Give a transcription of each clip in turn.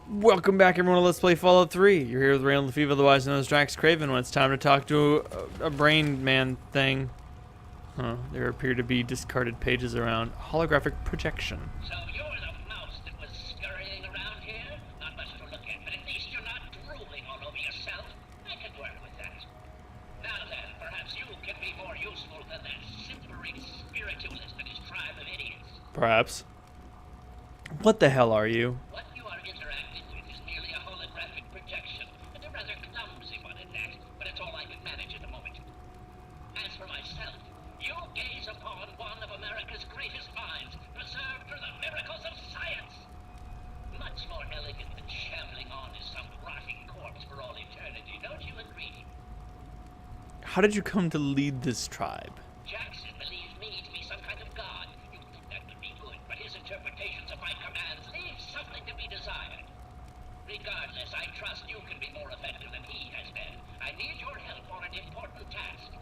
Welcome back, everyone, to Let's Play Fallout 3. You're here with Randall Lefebvre, otherwise known as DraxxKraven, when it's time to talk to a brain man thing. There appear to be discarded pages around holographic projection. So you're the mouse that was scurrying around here? Not much to look at, but at least you're not drooling all over yourself. I can work with that. Now then, perhaps you can be more useful than that simpering spiritualist and his tribe of idiots. Perhaps. What the hell are you? What you are interacting with is merely a holographic projection, and a rather clumsy one at that, but it's all I can manage at the moment. As for myself, you gaze upon one of America's greatest minds, preserved through the miracles of science. Much more elegant than shambling on as some rotting corpse for all eternity, don't you agree? How did you come to lead this tribe? Jackson believes me to be some kind of god. You'd think that would be good, but his interpretations of my commands leave something to be desired. Regardless, I trust you can be more effective than he has been. I need your help on an important task.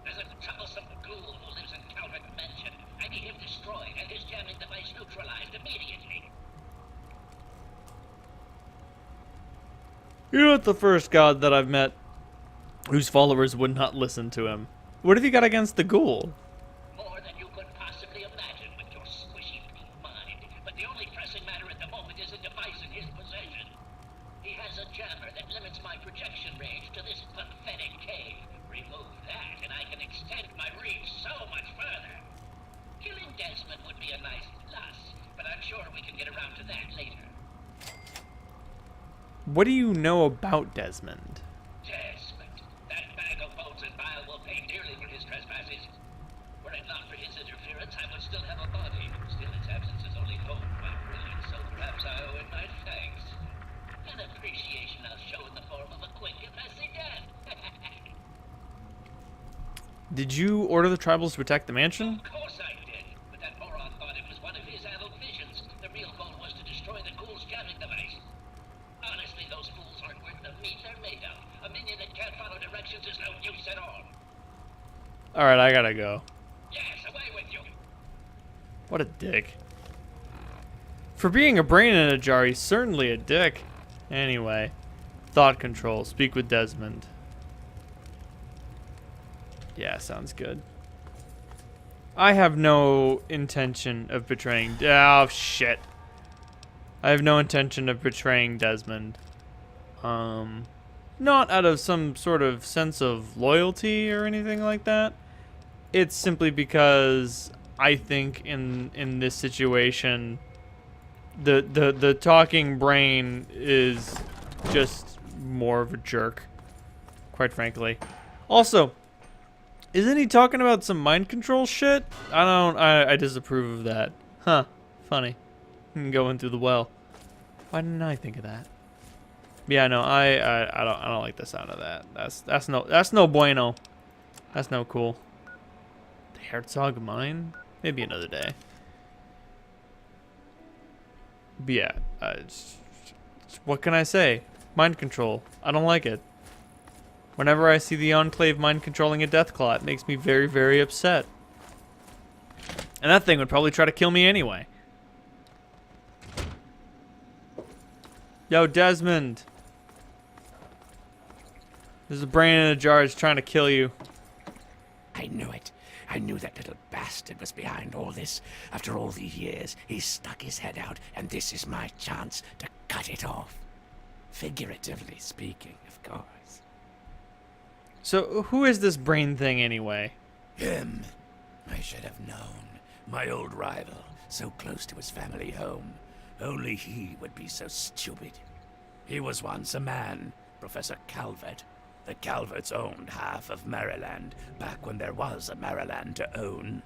There's a troublesome ghoul who lives in Calvert Mansion. I need him destroyed and his jamming device neutralized immediately. You're not the first god that I've met whose followers would not listen to him. What have you got against the ghoul? More than you could possibly imagine with your squishy pink mind. But the only pressing matter at the moment is a device in his possession. He has a jammer that limits my projection range to this pathetic cave. Remove that, and I can extend my reach so much further. Killing Desmond would be a nice plus, but I'm sure we can get around to that later. What do you know about Desmond? Desmond, that bag of bones and bile will pay dearly for his trespasses. Were it not for his interference, I would still have a body. Still, its absence has only honed my brilliance, so perhaps I owe him my thanks. An appreciation I'll show in the form of a quick and messy death. Did you order the tribals to protect the mansion? Of course I did, but that moron thought it was one of his adult visions. The real goal was to destroy the ghoul's jamming device. Honestly, those fools aren't worth the meat they're made of. A minion that can't follow directions is no use at all. Alright, I gotta go. Yes, away with you. What a dick. For being a brain in a jar, he's certainly a dick. Anyway, thought control. Speak with Desmond. Yeah, sounds good. I have no intention of betraying... Oh, shit. I have no intention of betraying Desmond. Not out of some sort of sense of loyalty or anything like that. It's simply because I think in this situation, the talking brain is just more of a jerk, quite frankly. Also, isn't he talking about some mind control shit? I disapprove of that. Huh, funny. Going through the well. Why didn't I think of that? Yeah, no, I don't like the sound of that. That's no bueno. That's no cool. The Herzog mine? Maybe another day. But yeah, what can I say? Mind control. I don't like it. Whenever I see the Enclave mind controlling a Deathclaw, it makes me very, very upset. And that thing would probably try to kill me anyway. Yo, Desmond. There's a brain in a jar that's trying to kill you. I knew it. I knew that little bastard was behind all this. After all these years, he stuck his head out, and this is my chance to cut it off. Figuratively speaking, of course. So, who is this brain thing anyway? Him. I should have known. My old rival, so close to his family home. Only he would be so stupid. He was once a man, Professor Calvert. The Calverts owned half of Maryland, back when there was a Maryland to own.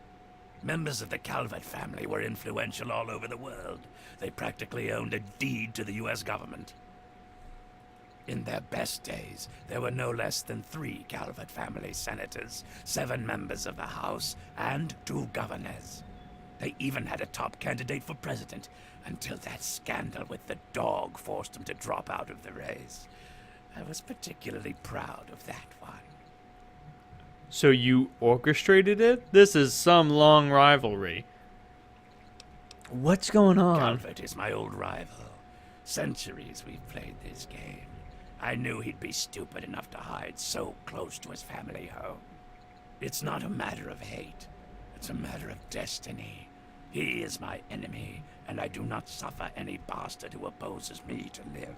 Members of the Calvert family were influential all over the world. They practically owned a deed to the U.S. government. In their best days, there were no less than 3 Calvert family senators, 7 members of the House, and 2 governors. They even had a top candidate for president, until that scandal with the dog forced them to drop out of the race. I was particularly proud of that one. So you orchestrated it? This is some long rivalry. What's going on? Calvert is my old rival. Centuries we've played this game. I knew he'd be stupid enough to hide so close to his family home. It's not a matter of hate. It's a matter of destiny. He is my enemy, and I do not suffer any bastard who opposes me to live.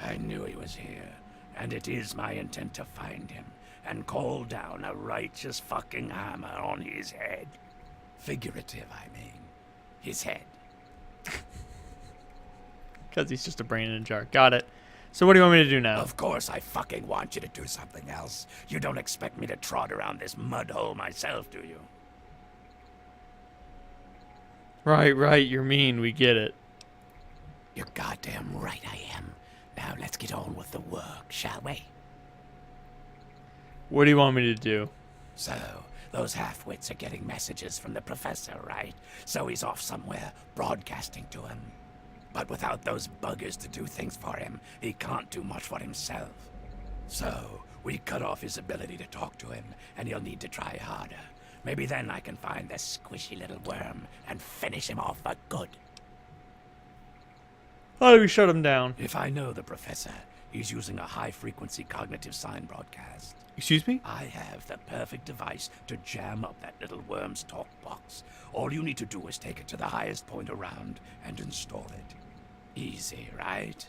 I knew he was here, and it is my intent to find him and call down a righteous fucking hammer on his head. Figurative, I mean. His head. Because he's just a brain in a jar. Got it. So what do you want me to do now? Of course I fucking want you to do something else. You don't expect me to trot around this mud hole myself, do you? Right. You're mean. We get it. You're goddamn right I am. Now let's get on with the work, shall we? What do you want me to do? So, those half-wits are getting messages from the professor, right? So he's off somewhere, broadcasting to him. But without those buggers to do things for him, he can't do much for himself. So, we cut off his ability to talk to him, and he'll need to try harder. Maybe then I can find this squishy little worm and finish him off for good. How do we shut him down? If I know the professor, he's using a high-frequency cognitive sign broadcast. Excuse me? I have the perfect device to jam up that little worm's talk box. All you need to do is take it to the highest point around and install it. Easy, right?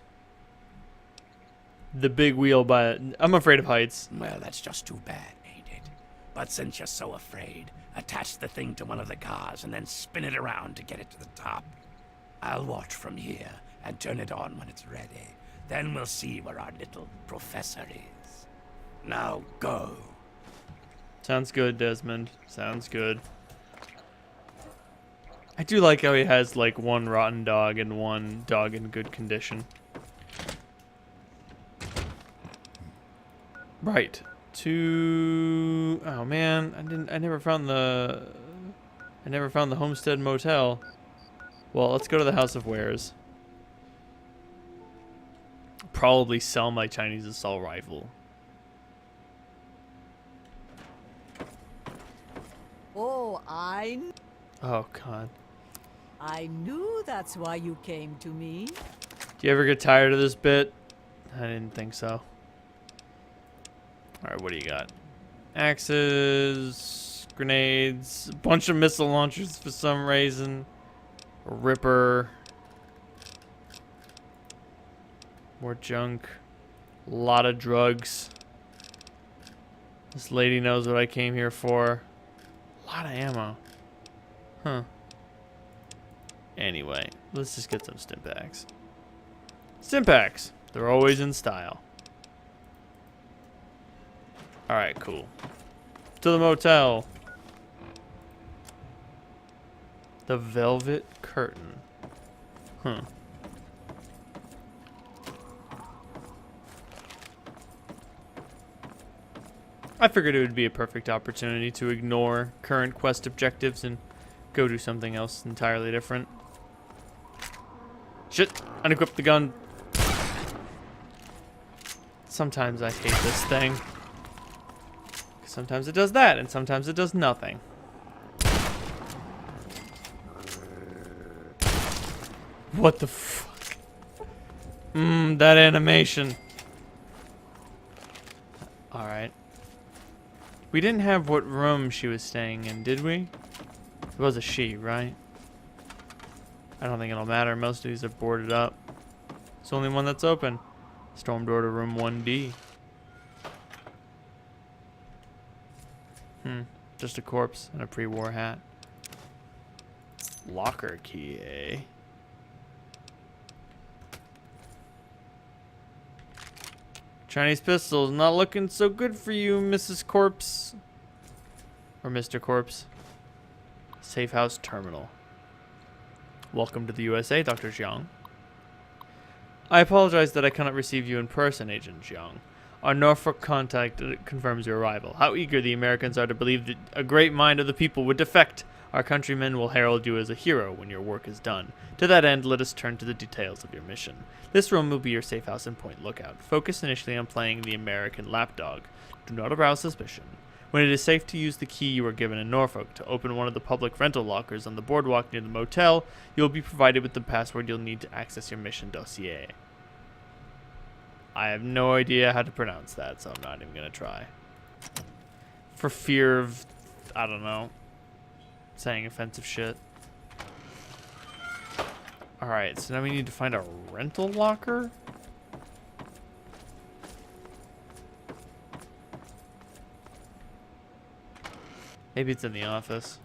The big wheel by... I'm afraid of heights. Well, that's just too bad, ain't it? But since you're so afraid, attach the thing to one of the cars and then spin it around to get it to the top. I'll watch from here and turn it on when it's ready. Then we'll see where our little professor is. Now go. Sounds good, Desmond. Sounds good. I do like how he has, like, one rotten dog and one dog in good condition. Right. Oh man, I never found the Homestead Motel. Well, let's go to the House of Wares. Probably sell my Chinese assault rifle. Oh, Oh god. I knew that's why you came to me. Do you ever get tired of this bit? I didn't think so. Alright, what do you got? Axes, grenades, a bunch of missile launchers for some reason. A ripper. More junk. A lot of drugs. This lady knows what I came here for. A lot of ammo. Huh. Anyway, let's just get some Stimpaks. Stimpaks! They're always in style. Alright, cool. To the motel. The Velvet Curtain. Huh. I figured it would be a perfect opportunity to ignore current quest objectives and go do something else entirely different. Shit! Unequip the gun. Sometimes I hate this thing. Sometimes it does that, and sometimes it does nothing. What the fuck? That animation. Alright. We didn't have what room she was staying in, did we? It was a she, right? I don't think it'll matter. Most of these are boarded up. It's the only one that's open. Storm door to room 1D. Just a corpse and a pre-war hat. Locker key, eh? Chinese pistols, not looking so good for you, Mrs. Corpse. Or Mr. Corpse. Safehouse terminal. Welcome to the USA, Dr. Jiang. I apologize that I cannot receive you in person, Agent Jiang. Our Norfolk contact confirms your arrival. How eager the Americans are to believe that a great mind of the people would defect. Our countrymen will herald you as a hero when your work is done. To that end, let us turn to the details of your mission. This room will be your safe house and point lookout. Focus initially on playing the American lapdog. Do not arouse suspicion. When it is safe to use the key you were given in Norfolk to open one of the public rental lockers on the boardwalk near the motel, you will be provided with the password you'll need to access your mission dossier. I have no idea how to pronounce that, so I'm not even going to try. For fear of, I don't know, saying offensive shit. Alright, so now we need to find a rental locker? Maybe it's in the office.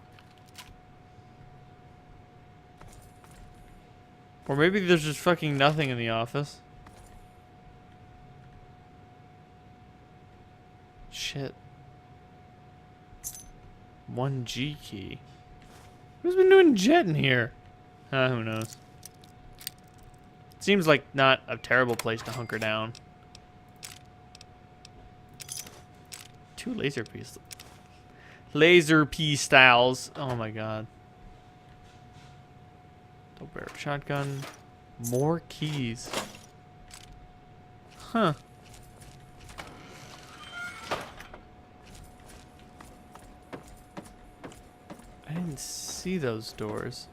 Or maybe there's just fucking nothing in the office. Shit. 1G key. Who's been doing jet in here? Who knows? Seems like not a terrible place to hunker down. 2 laser pistols. Laser pistols. Oh my god. Double barrel shotgun. More keys. Huh. I didn't see those doors.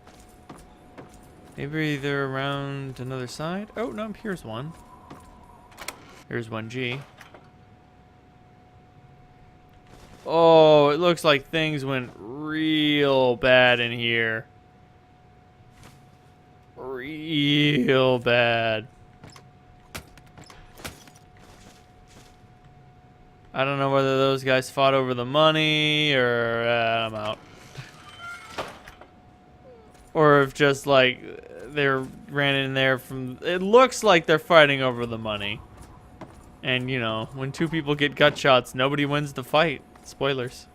Maybe they're around another side? Oh, no, here's one. Here's 1G. Oh, it looks like things went real bad in here. Real bad. I don't know whether those guys fought over the money or I'm out. Or if just like they ran in there from... It looks like they're fighting over the money. And you know, when 2 people get gut shots, nobody wins the fight. Spoilers.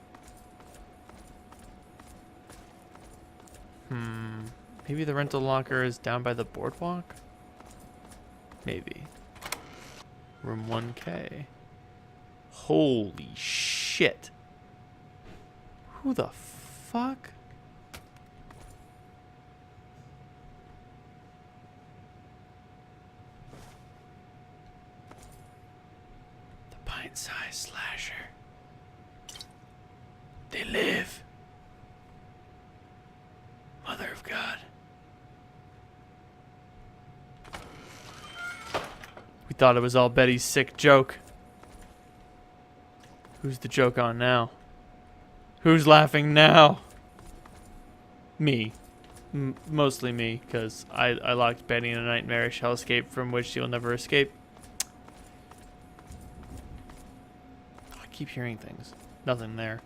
Maybe the rental locker is down by the boardwalk? Maybe. Room 1K. Holy shit. Who the fuck? The pint-sized slasher. They live. Mother of God. We thought it was all Betty's sick joke. Who's the joke on now? Who's laughing now? Me. Mostly me, because I locked Betty in a nightmarish hellscape from which she'll never escape. Oh, I keep hearing things. Nothing there.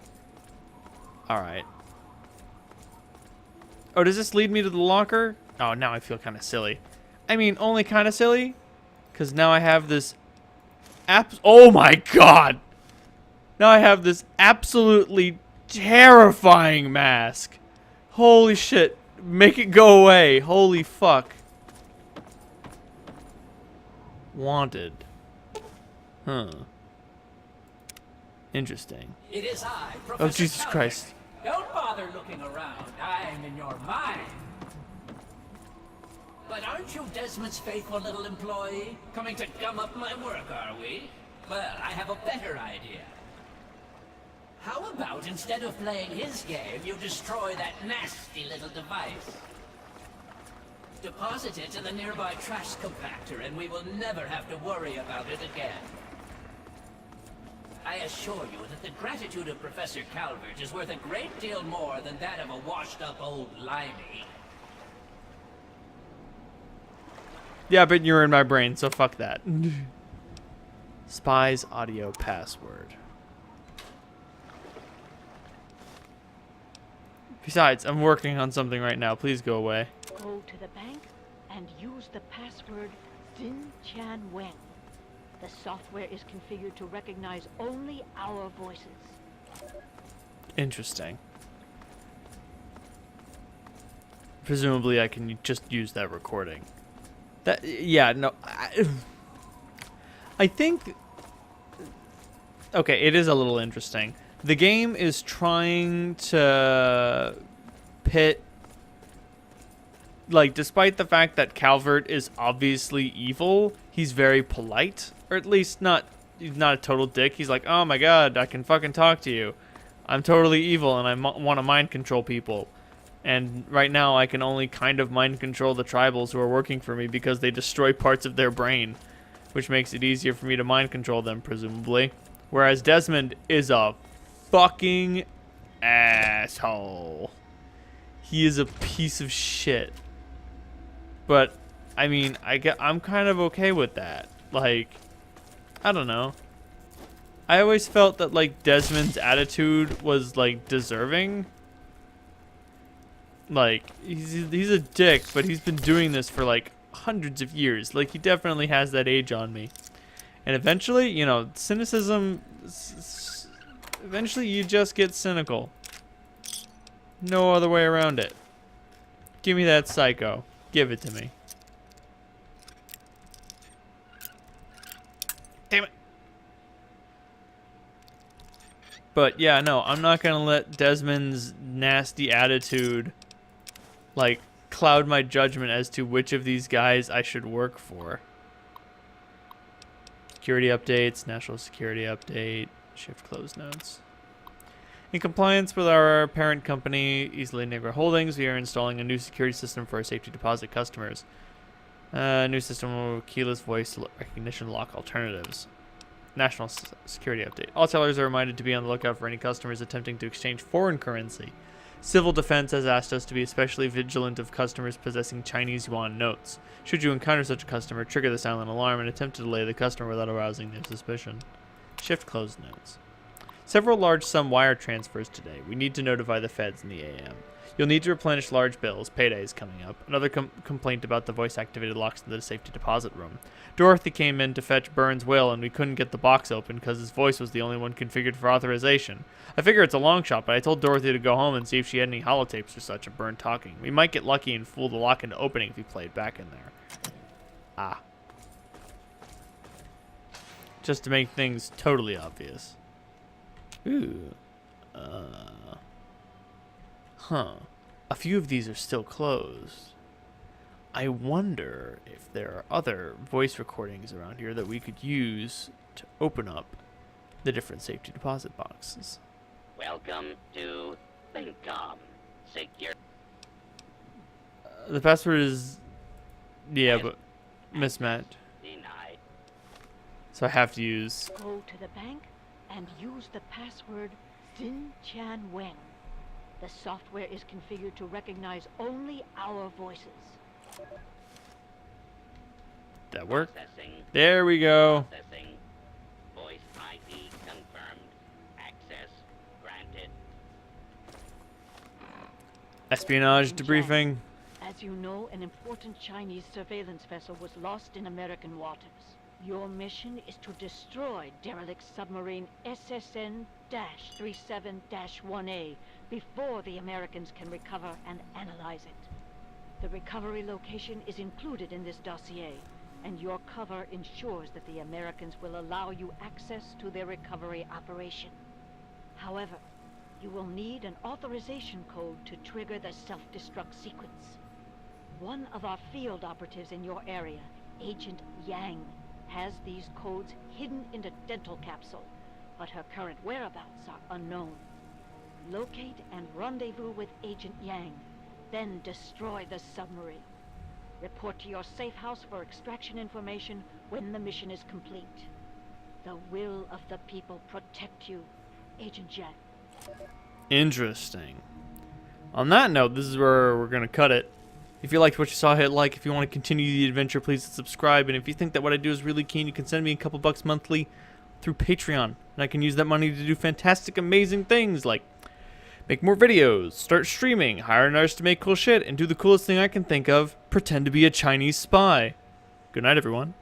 Alright. Oh, does this lead me to the locker? Oh, now I feel kind of silly. I mean, only kind of silly. Because now I have this... Oh my god! Now I have this absolutely terrifying mask. Holy shit. Make it go away. Holy fuck. Wanted. Huh. Interesting. It is I, Oh, Professor Jesus Calvert. Christ. Don't bother looking around. I'm in your mind. But aren't you Desmond's faithful little employee? Coming to gum up my work, are we? Well, I have a better idea. How about instead of playing his game, you destroy that nasty little device? Deposit it in the nearby trash compactor and we will never have to worry about it again. I assure you that the gratitude of Professor Calvert is worth a great deal more than that of a washed-up old limey. Yeah, but you're in my brain, so fuck that. Spy's audio password. Besides, I'm working on something right now. Please go away. Go to the bank and use the password Din Chan Wen. The software is configured to recognize only our voices. Interesting. Presumably, I can just use that recording. That, yeah, no. I think... Okay, it is a little interesting. The game is trying to pit... Like, despite the fact that Calvert is obviously evil, he's very polite. Or at least not... He's not a total dick. He's like, oh my god, I can fucking talk to you. I'm totally evil and I want to mind control people. And right now I can only kind of mind control the tribals who are working for me because they destroy parts of their brain, which makes it easier for me to mind control them, presumably. Whereas Desmond is a fucking asshole. He is a piece of shit. But, I mean, I'm kind of okay with that. Like, I don't know. I always felt that, like, Desmond's attitude was, like, deserving. Like, he's a dick, but he's been doing this for, like, hundreds of years. Like, he definitely has that age on me. And eventually, you know, cynicism... Eventually, you just get cynical. No other way around it. Give me that psycho. Give it to me. Damn it. But yeah, no, I'm not gonna let Desmond's nasty attitude, like, cloud my judgment as to which of these guys I should work for. Security updates, national security update, shift close notes. In compliance with our parent company, Easily Negro Holdings, we are installing a new security system for our safety deposit customers. New system with keyless voice recognition lock alternatives. National security update. All tellers are reminded to be on the lookout for any customers attempting to exchange foreign currency. Civil Defense has asked us to be especially vigilant of customers possessing Chinese yuan notes. Should you encounter such a customer, trigger the silent alarm and attempt to delay the customer without arousing their suspicion. Shift closed notes. Several large sum wire transfers today. We need to notify the feds in the AM. You'll need to replenish large bills. Payday is coming up. Another complaint about the voice-activated locks in the safety deposit room. Dorothy came in to fetch Burns' will, and we couldn't get the box open because his voice was the only one configured for authorization. I figure it's a long shot, but I told Dorothy to go home and see if she had any holotapes or such of Burn talking. We might get lucky and fool the lock into opening if he played back in there. Ah. Just to make things totally obvious. Ooh. Huh. A few of these are still closed. I wonder if there are other voice recordings around here that we could use to open up the different safety deposit boxes. Welcome to Thinkom. Secure. The password is... Yeah, but mismatched. Denied. So I have to use... Go to the bank and use the password Xin Chan Wen. The software is configured to recognize only our voices. That work? Processing. There we go. Processing. Voice ID confirmed. Access granted. Espionage Xin Chan, debriefing. as you know, an important Chinese surveillance vessel was lost in American waters. Your mission is to destroy derelict submarine SSN-37-1A before the Americans can recover and analyze it. The recovery location is included in this dossier, and your cover ensures that the Americans will allow you access to their recovery operation. However, you will need an authorization code to trigger the self-destruct sequence. One of our field operatives in your area, Agent Yang, has these codes hidden in a dental capsule, but her current whereabouts are unknown. Locate and rendezvous with Agent Yang, then destroy the submarine. Report to your safe house for extraction information when the mission is complete. The will of the people protect you, Agent Yang. Interesting. On that note, this is where we're going to cut it. If you liked what you saw, hit like. If you want to continue the adventure, please subscribe. And if you think that what I do is really keen, you can send me a couple bucks monthly through Patreon. And I can use that money to do fantastic, amazing things like make more videos, start streaming, hire an artist to make cool shit, and do the coolest thing I can think of, pretend to be a Chinese spy. Good night, everyone.